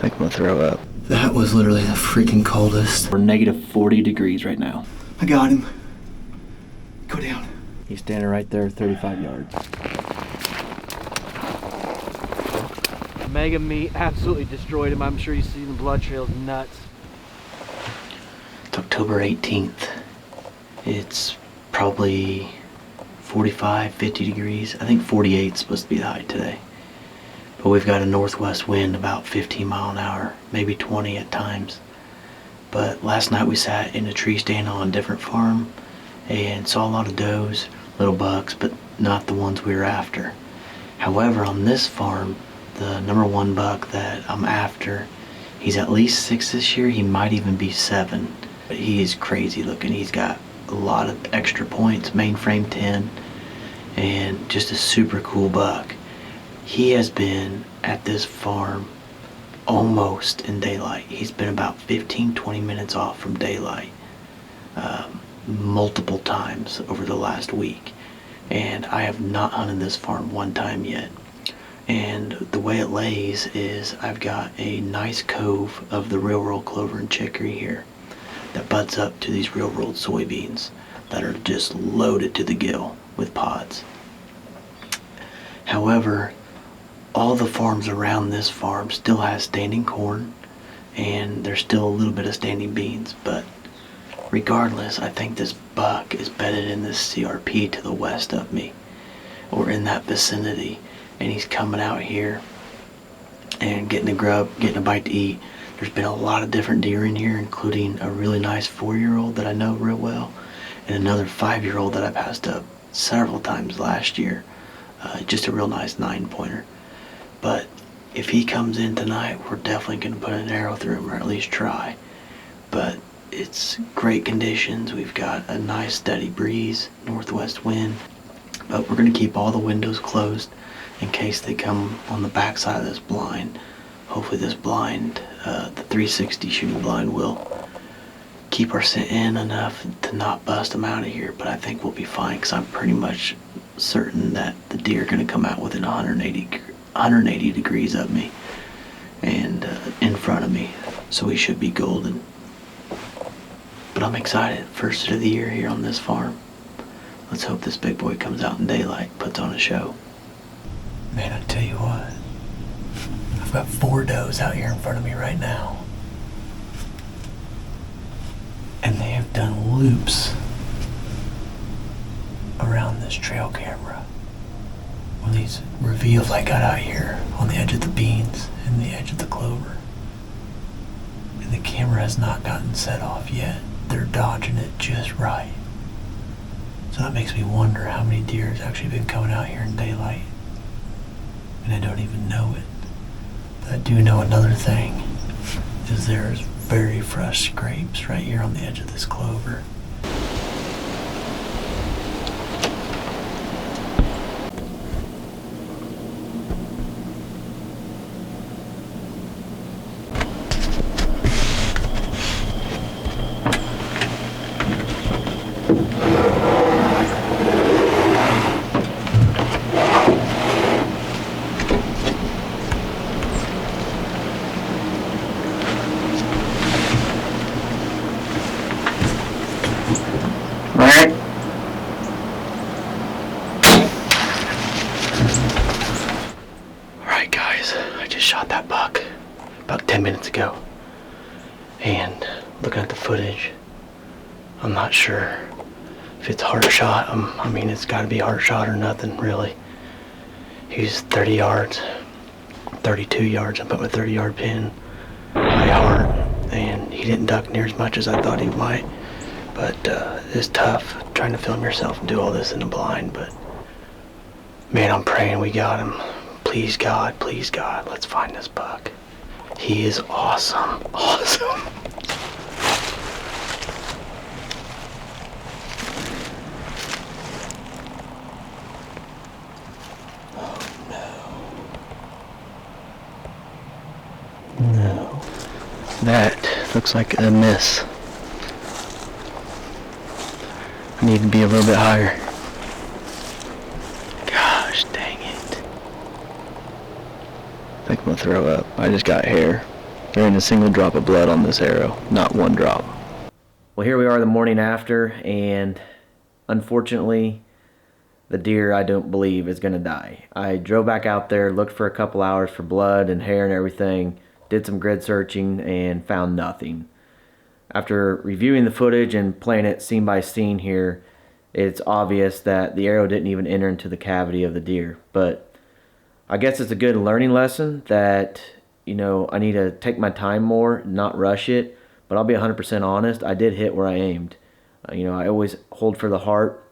think I'm gonna throw up. That was literally the freaking coldest. We're negative 40 degrees right now. I got him. Go down. He's standing right there, 35 yards. Mega meat absolutely destroyed him. I'm sure you see the blood trails nuts. It's October 18th. It's probably 45, 50 degrees. I think 48 is supposed to be the high today. But we've got a northwest wind about 15 mile an hour, maybe 20 at times. But last night we sat in a tree stand on a different farm and saw a lot of does, little bucks, but not the ones we were after. However, on this farm, the number one buck that I'm after, he's at least 6 this year. He might even be 7. But he is crazy looking. He's got a lot of extra points, mainframe 10, and just a super cool buck. He has been at this farm almost in daylight. He's been about 15-20 minutes off from daylight multiple times over the last week, and I have not hunted this farm one time yet. And the way it lays is I've got a nice cove of the real world clover and chicory here that butts up to these real world soybeans that are just loaded to the gill with pods. However, all the farms around this farm still has standing corn, and there's still a little bit of standing beans, but regardless, I think this buck is bedded in this CRP to the west of me, or in that vicinity, and he's coming out here and getting a grub, getting a bite to eat. There's been a lot of different deer in here, including a really nice 4-year-old that I know real well, and another 5-year-old that I passed up several times last year. Just a real nice 9-pointer. But if he comes in tonight, we're definitely going to put an arrow through him, or at least try. But it's great conditions. We've got a nice steady breeze, northwest wind. But we're going to keep all the windows closed in case they come on the back side of this blind. Hopefully this blind, the 360 shooting blind, will keep our scent in enough to not bust them out of here. But I think we'll be fine, because I'm pretty much certain that the deer are going to come out within 180 degrees of me and in front of me, so we should be golden. But I'm excited. First of the year here on this farm. Let's hope this big boy comes out in daylight, puts on a show. Man, I tell you what, I've got 4 does out here in front of me right now, and they have done loops around this trail camera. One of these reveals I got out here on the edge of the beans and the edge of the clover, and the camera has not gotten set off yet. They're dodging it just right. So that makes me wonder how many deer has actually been coming out here in daylight, and I don't even know it. But I do know another thing, is there's very fresh scrapes right here on the edge of this clover. Alright guys, I just shot that buck about 10 minutes ago, and looking at the footage, I'm not sure if it's heart shot. I mean, it's got to be heart shot or nothing really. He's 30 yards, 32 yards. I put my 30-yard pin by heart, and he didn't duck near as much as I thought he might. But it's tough trying to film yourself and do all this in the blind. But man, I'm praying we got him. Please God, let's find this buck. He is awesome, awesome. No. That looks like a miss. I need to be a little bit higher. Gosh dang it. I think I'm gonna throw up. I just got hair. There ain't a single drop of blood on this arrow. Not one drop. Well, here we are the morning after, and unfortunately, the deer, I don't believe, is going to die. I drove back out there, looked for a couple hours for blood and hair and everything, did some grid searching, and found nothing. After reviewing the footage and playing it scene by scene here, it's obvious that the arrow didn't even enter into the cavity of the deer. But I guess it's a good learning lesson that, you know, I need to take my time more, not rush it. But I'll be 100% honest, I did hit where I aimed. You know, I always hold for the heart,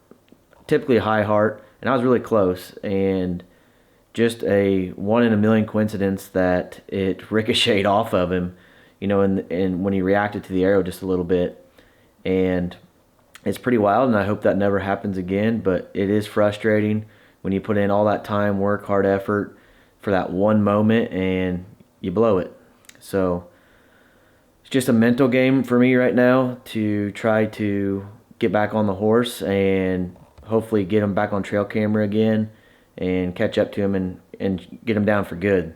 typically a high heart, and I was really close. And just a 1 in a million coincidence that it ricocheted off of him, you know, and when he reacted to the arrow just a little bit. And it's pretty wild, and I hope that never happens again, but it is frustrating when you put in all that time, work, hard effort for that one moment and you blow it. So it's just a mental game for me right now to try to get back on the horse and hopefully get him back on trail camera again and catch up to him and get him down for good.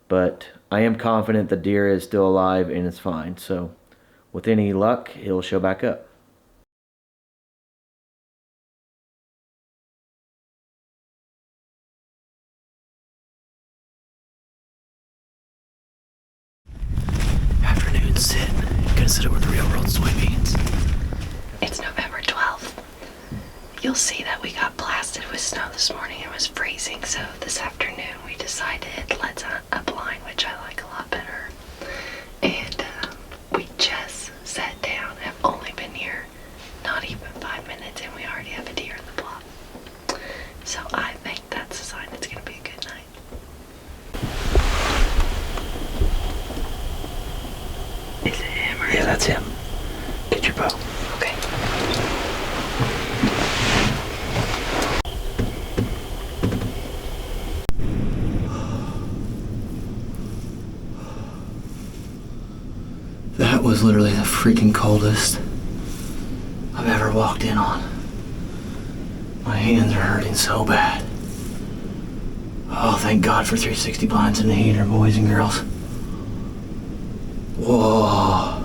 But I am confident the deer is still alive and it's fine. So with any luck, he'll show back up. Afternoon sit. Gonna sit over the real world soybeans. It's November 12th. You'll see that we got blasted with snow this morning. It was freezing, so this afternoon we decided let's hunt a blind, which I like a lot better. And we just sat down. Have only been here not even 5 minutes, and we already have a deer in the plot. So I think that's a sign it's gonna be a good night. Is it him or Yeah, that's him. Get your bow. Okay. That was literally the freaking coldest I've ever walked in on. My hands are hurting so bad. Oh, thank God for 360 blinds in the heater, boys and girls. Whoa.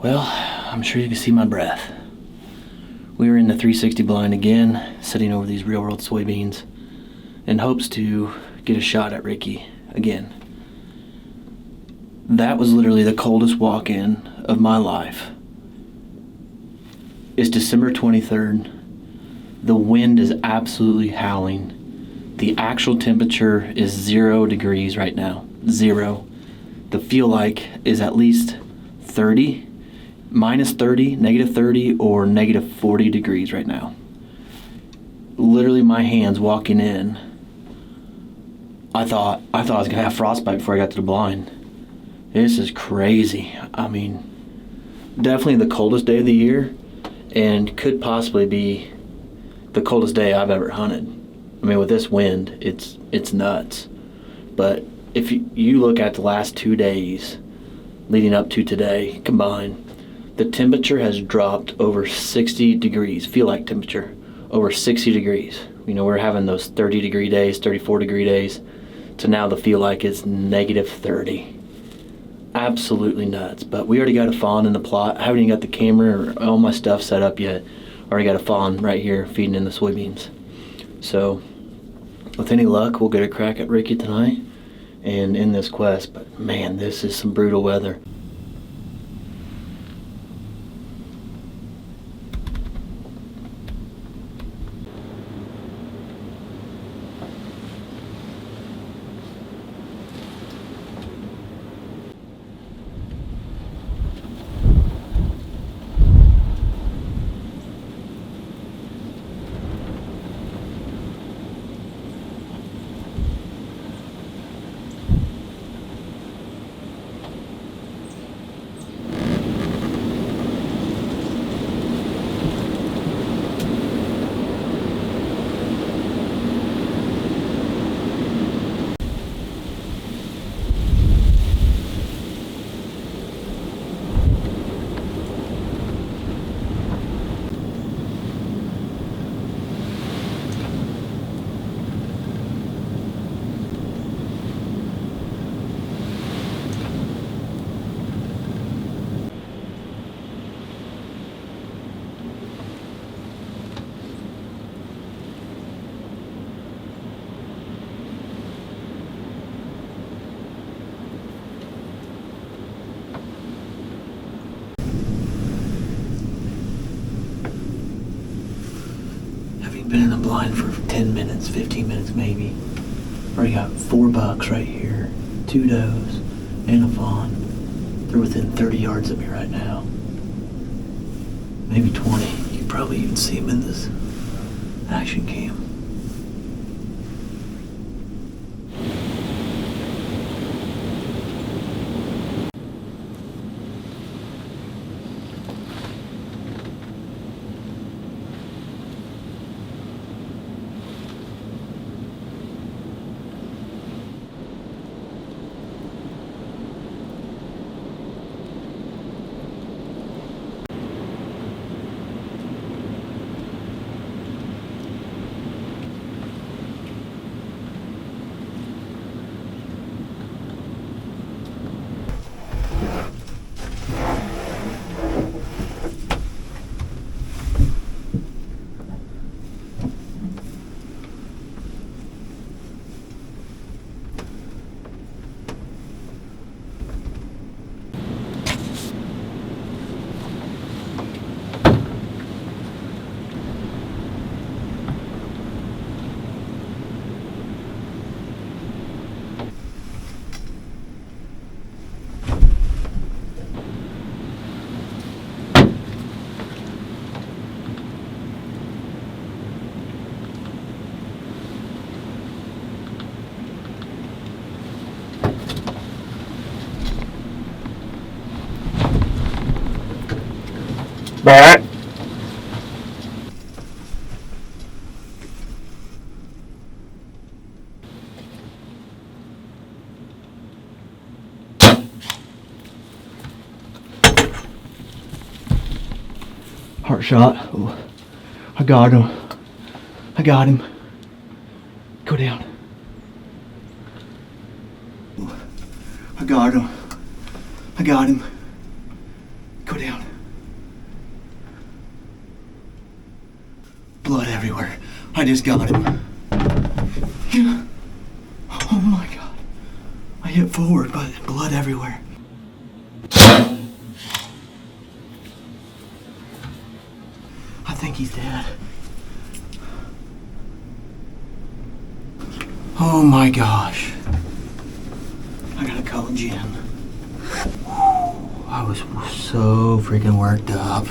Well, I'm sure you can see my breath. We were in the 360 blind again, sitting over these real world soybeans in hopes to get a shot at Ricky again. That was literally the coldest walk-in of my life. It's December 23rd. The wind is absolutely howling. The actual temperature is 0 degrees right now. 0. The feel like is at least 30, minus 30, negative 30, or negative 40 degrees right now. Literally my hands walking in, I thought I was gonna have frostbite before I got to the blind. This is crazy. I mean, definitely the coldest day of the year, and could possibly be the coldest day I've ever hunted. I mean, with this wind, it's nuts. But if you look at the last 2 days leading up to today combined, the temperature has dropped over 60 degrees, feel like temperature, over 60 degrees. You know, we're having those 30 degree days, 34 degree days, to now the feel like it's negative 30. Absolutely nuts. But we already got a fawn in the plot. I haven't even got the camera or all my stuff set up yet. Already got a fawn right here feeding in the soybeans. So with any luck, we'll get a crack at Ricky tonight and in this quest. But man, this is some brutal weather. been in the blind for 10 minutes, 15 minutes maybe. Already got 4 bucks right here, 2 does, and a fawn. They're within 30 yards of me right now. Maybe 20. You can probably even see them in this action cam. But Heart shot. Ooh. I got him. I got him. Go down. Ooh. I got him. I got him. Go down. Blood everywhere. I just got him. Yeah. Oh my God. I hit forward, but blood everywhere. I think he's dead. Oh my gosh. I gotta call Jen. I was so freaking worked up.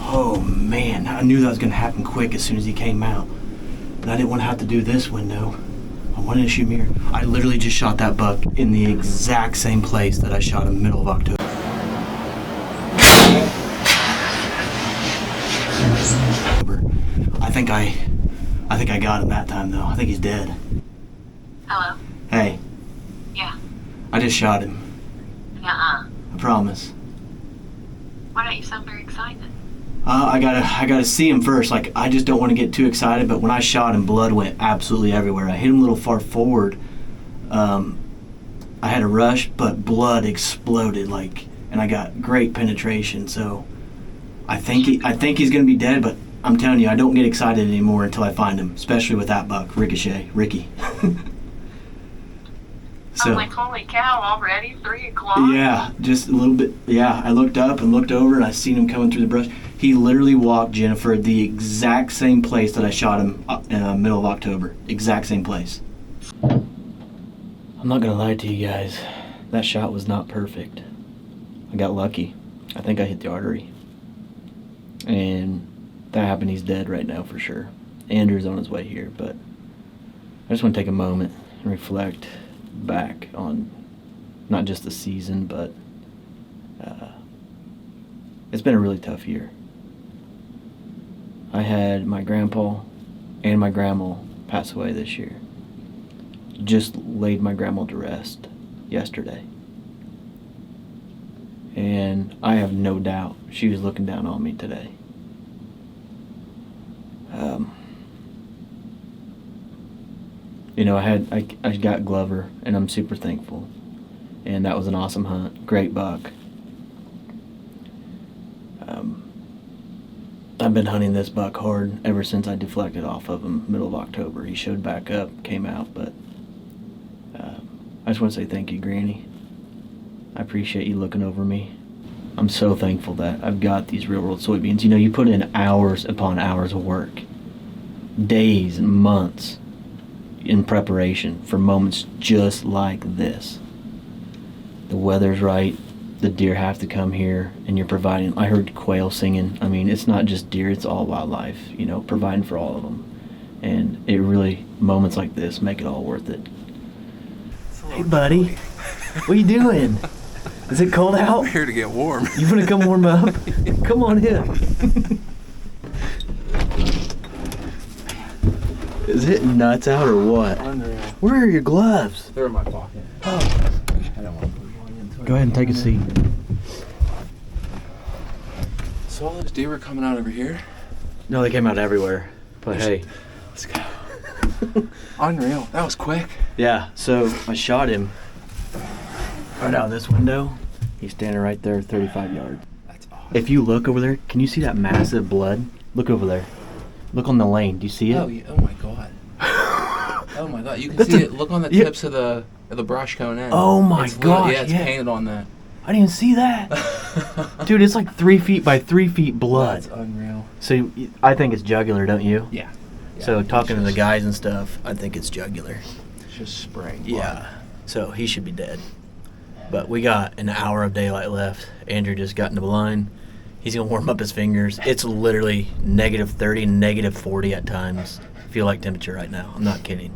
Oh man, I knew that was gonna happen quick as soon as he came out. And I didn't want to have to do this window. I wanted to shoot mirror. I literally just shot that buck in the exact same place that I shot him middle of October. I think I got him that time though. I think he's dead. Hello? Hey, Yeah. I just shot him. Nuh-uh. I promise. Why don't you sound very excited? I gotta see him first. Like, I just don't want to get too excited, but when I shot him, blood went absolutely everywhere. I hit him a little far forward. I had a rush, but blood exploded, like, and I got great penetration. So I think he's gonna be dead, but I'm telling you, I don't get excited anymore until I find him, especially with that buck, Ricochet Ricky. So, I'm like, holy cow, already? 3 o'clock? yeah, just a little bit. Yeah, I looked up and looked over, and I seen him coming through the brush. He literally walked, Jennifer, the exact same place that I shot him middle of October. Exact same place. I'm not gonna lie to you guys. That shot was not perfect. I got lucky. I think I hit the artery. And that happened. He's dead right now for sure. Andrew's on his way here, but I just want to take a moment and reflect back on not just the season, but it's been a really tough year. I had my grandpa and my grandma pass away this year. Just laid my grandma to rest yesterday. And I have no doubt she was looking down on me today. You know, I got Glover, and I'm super thankful. And that was an awesome hunt. Great buck. I've been hunting this buck hard ever since I deflected off of him middle of October. He showed back up, came out, but I just want to say thank you, Granny. I appreciate you looking over me. I'm so thankful that I've got these real world soybeans. You know, you put in hours upon hours of work, days and months in preparation for moments just like this. The weather's right, the deer have to come here, and you're providing. I heard quail singing. I mean, it's not just deer, it's all wildlife, you know, providing for all of them. And it really, moments like this make it all worth it. Hey buddy, what are you doing? Is it cold out? We're here to get warm. You want to come warm up? Come on in. Is it nuts out or what? Unreal. Where are your gloves? They're in my pocket. Oh. I don't want to put one into it. Go ahead and take a seat. So all those deer were coming out over here. No, they came out everywhere. But hey. Let's go. Unreal. That was quick. Yeah, so I shot him right out of this window. He's standing right there, 35 yards. That's awesome. If you look over there, can you see that massive blood? Look over there. Look on the lane. Do you see it? Oh, yeah. Oh my god. Oh my god. You can see it. Look on the tips of the brush cone end. Oh my It's gosh, yeah, it's yeah. painted on that. I didn't even see that. Dude, it's like 3 feet by 3 feet blood. That's unreal. So I think it's jugular, don't you? Yeah. So it's talking to the just- guys and stuff, I think it's jugular. It's just spraying blood. Yeah. So he should be dead. But we got an hour of daylight left. Andrew just got in the blind. He's gonna warm up his fingers. It's literally -30, -40 at times. Feel like temperature right now. I'm not kidding.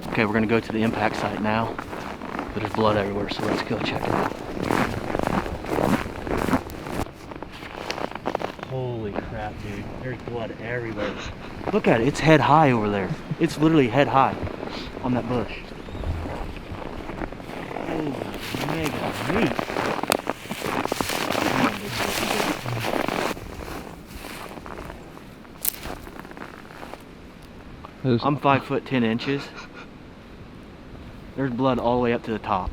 Okay, we're gonna go to the impact site now. But there's blood everywhere, so let's go check it out. Holy crap, dude. There's blood everywhere. Look at it. It's head high over there. It's literally head high on that bush. Holy mega meat. I'm 5'10". There's blood all the way up to the top.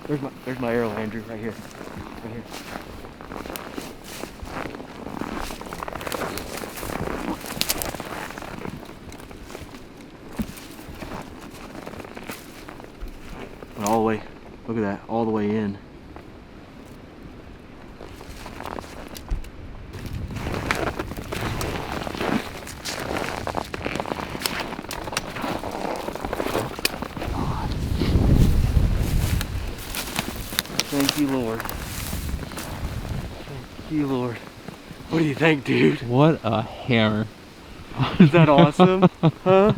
There's my arrow, Andrew, right here. Right here. Went all the way, look at that, all the way in. Thank you, Lord. Thank you, Lord. What do you think, dude? What a hammer. Is that awesome? Huh?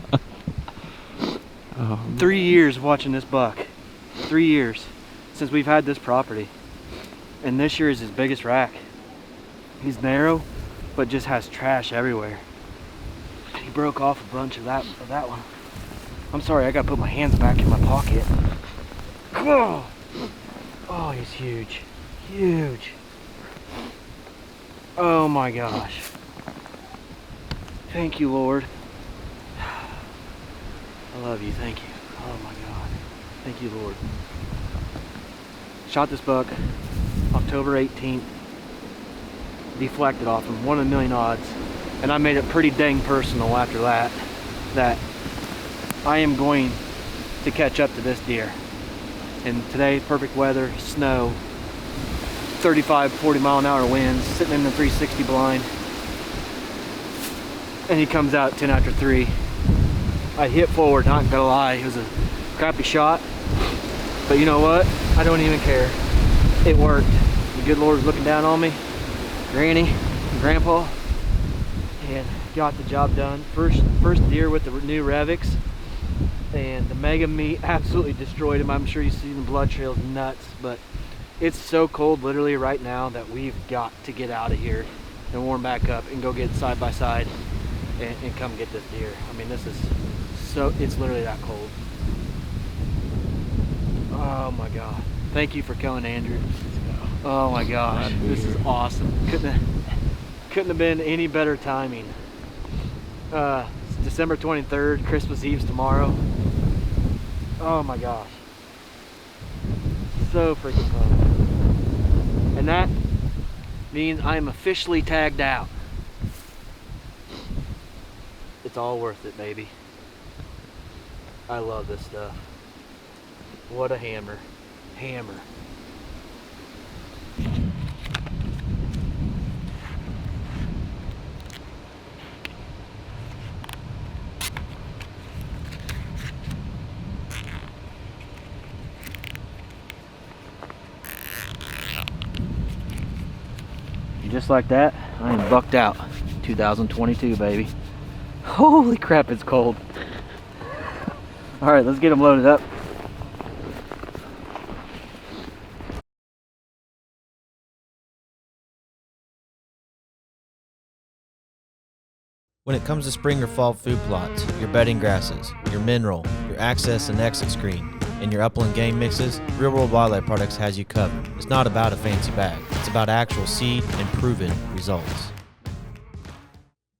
Oh, 3 years watching this buck. 3 years since we've had this property. And this year is his biggest rack. He's narrow, but just has trash everywhere. He broke off a bunch of that one. I'm sorry, I gotta put my hands back in my pocket. Oh, oh, he's huge. Huge. Oh my gosh. Thank you, Lord. I love you, thank you. Oh my God. Thank you, Lord. Shot this buck October 18th. Deflected off him, 1 in a million odds. And I made it pretty dang personal after that, that I am going to catch up to this deer. And today, perfect weather, snow, 35, 40 mile an hour winds, sitting in the 360 blind. And he comes out 10 after 3. I hit forward, not gonna lie, it was a crappy shot. But you know what? I don't even care. It worked. The good Lord was looking down on me, Granny, and Grandpa, and got the job done. First deer with the new Revics, and the mega meat absolutely destroyed him. I'm sure you see the blood trails nuts, but it's so cold literally right now that we've got to get out of here and warm back up and go get side by side and come get this deer. I mean, this is so, it's literally that cold. Oh my God. Thank you for coming, Andrew. Oh my gosh, this is awesome. Couldn't have been any better timing. It's December 23rd, Christmas Eve's tomorrow. Oh my gosh. So freaking fun. And that means I am officially tagged out. It's all worth it, baby. I love this stuff. What a hammer. Hammer. And just like that, I am bucked out. 2022, baby. Holy crap, it's cold. All right, let's get them loaded up. When it comes to spring or fall food plots, your bedding grasses, your mineral, your access and exit screen, and your upland game mixes, Real World Wildlife Products has you covered. It's not about a fancy bag. It's about actual seed and proven results.